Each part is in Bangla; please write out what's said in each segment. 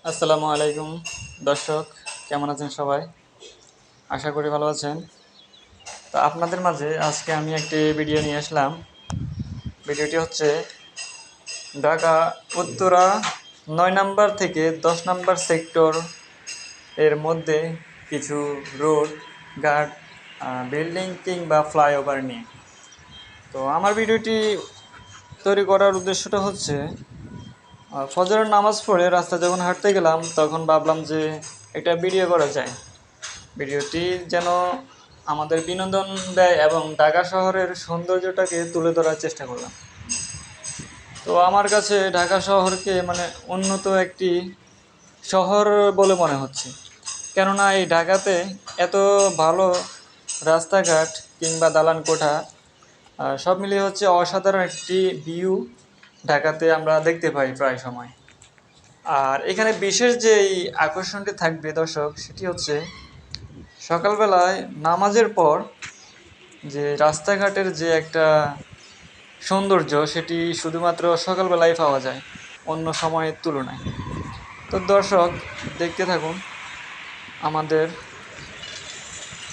আসসালামু আলাইকুম দর্শক, কেমন আছেন সবাই? আশা করি ভালো আছেন। তো আপনাদের মাঝে আজকে আমি একটি ভিডিও নিয়ে আসলাম। ভিডিওটি হচ্ছে ঢাকা উত্তরা 9 নম্বর থেকে 10 নম্বর সেক্টর এর মধ্যে কিছু রোড, ঘাট, বিল্ডিং কিংবা ফ্লাইওভার নিয়ে। তো আমার ভিডিওটি তৈরি করার উদ্দেশ্যটা হচ্ছে ফজরের নামাজ পড়ে রাস্তা যখন হাঁটতে গেলাম তখন ভাবলাম যে একটা ভিডিও করা যায়। ভিডিওটি যেন আমাদের বিনোদন দেয় এবং ঢাকা শহরের সৌন্দর্যটাকে তুলে ধরার চেষ্টা করলাম। তো আমার কাছে ঢাকা শহরকে উন্নত একটি শহর বলে মনে হচ্ছে, কেননা এই ঢাকাতে এত ভালো রাস্তাঘাট কিংবা দালান কোঠা সব মিলিয়ে হচ্ছে অসাধারণ একটি ভিউ ঢাকাতে আমরা দেখতে পাই প্রায় সময়। আর এখানে বিশেষ যেই আকর্ষণটি থাকবে দর্শক, সেটি হচ্ছে সকালবেলায় নামাজের পর যে রাস্তাঘাটের যে একটা সৌন্দর্য, সেটি শুধুমাত্র সকালবেলায় পাওয়া যায় অন্য সময়ের তুলনায়। তো দর্শক, দেখতে থাকুন আমাদের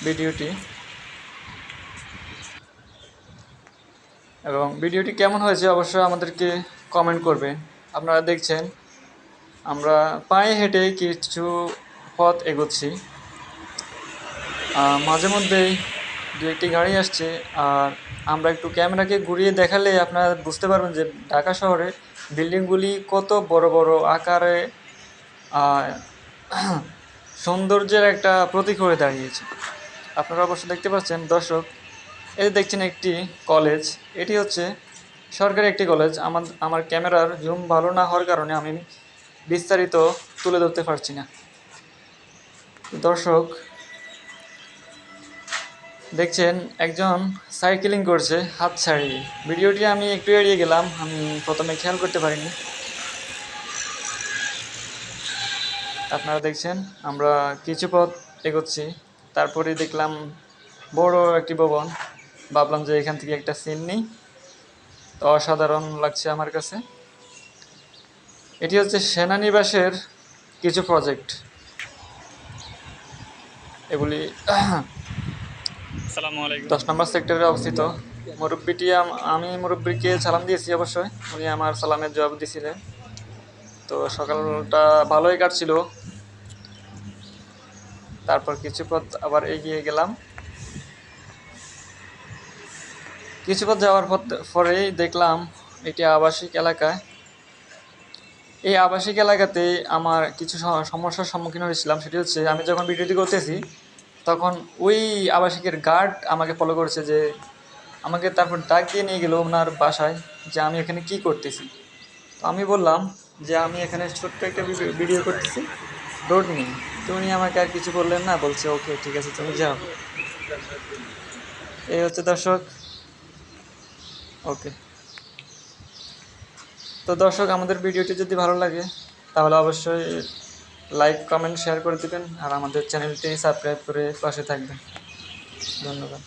ভিডিওটি, এবং ভিডিওটি কেমন হয়েছে অবশ্যই আমাদেরকে কমেন্ট করবেন। আপনারা দেখছেন আমরা পায়ে হেঁটে কিছু পথ এগোচ্ছি, মাঝে মধ্যেই দু একটি গাড়ি আসছে। আর আমরা একটু ক্যামেরাকে ঘুরিয়ে দেখালে আপনারা বুঝতে পারবেন যে ঢাকা শহরে বিল্ডিংগুলি কত বড় বড় আকারে সৌন্দর্যের একটা প্রতীক হয়ে দাঁড়িয়েছে। আপনারা অবশ্য দেখতে পাচ্ছেন দর্শক, এই দেখছেন একটি কলেজ। এটি হচ্ছে সরকারি একটি কলেজ। আমার ক্যামেরার জুম ভালো না হওয়ার কারণে আমি বিস্তারিত তুলে ধরতে পারছি না। দর্শক দেখছেন একজন সাইকেলিং করছে হাত ছাড়িয়ে। ভিডিওটি আমি একটু এড়িয়ে গেলাম, আমি প্রথমে খেয়াল করতে পারিনি। আপনারা দেখছেন আমরা কিছু পথ এগোচ্ছি, তারপরে দেখলাম বড় একটি ভবন। ভাবলাম যে এখান থেকে একটা সিন নিই, তো অসাধারণ লাগছে আমার কাছে। এটি হচ্ছে সেনানিবাসের কিছু প্রজেক্ট। এগুলি 10 নম্বর সেক্টরে অবস্থিত। মুরব্বিটি আমি মুরব্বিকে সালাম দিয়েছি, অবশ্যই উনি আমার সালামের জবাব দিয়েছিলেন। তো সকালটা ভালোই কাটছিল। তারপর কিছু পথ আবার এগিয়ে গেলাম। কিছু পথ যাওয়ার পরেই দেখলাম এটি আবাসিক এলাকা। এই আবাসিক এলাকাতে আমার কিছু সমস্যার সম্মুখীন হয়েছিলাম। সেটি হচ্ছে আমি যখন ভিডিওটি করতেছি তখন ওই আবাসিকের গার্ড আমাকে ফলো করছে, যে আমাকে তারপর ডাক দিয়ে নিয়ে গেল ওনার বাসায়, যে আমি এখানে কি করতেছি। তো আমি বললাম যে আমি এখানে ছোট্ট একটা ভিডিও করতেছি রোড নিয়ে। তো উনি আমাকে আর কিছু বললেন না, বলছে ওকে ঠিক আছে তুমি যাও। এই হচ্ছে দর্শক। ওকে। তো দর্শক, আমাদের ভিডিওটি যদি ভালো লাগে তাহলে অবশ্যই লাইক, কমেন্ট, শেয়ার করে দেবেন। আর আমাদের চ্যানেলটি সাবস্ক্রাইব করে পাশে থাকবেন। ধন্যবাদ।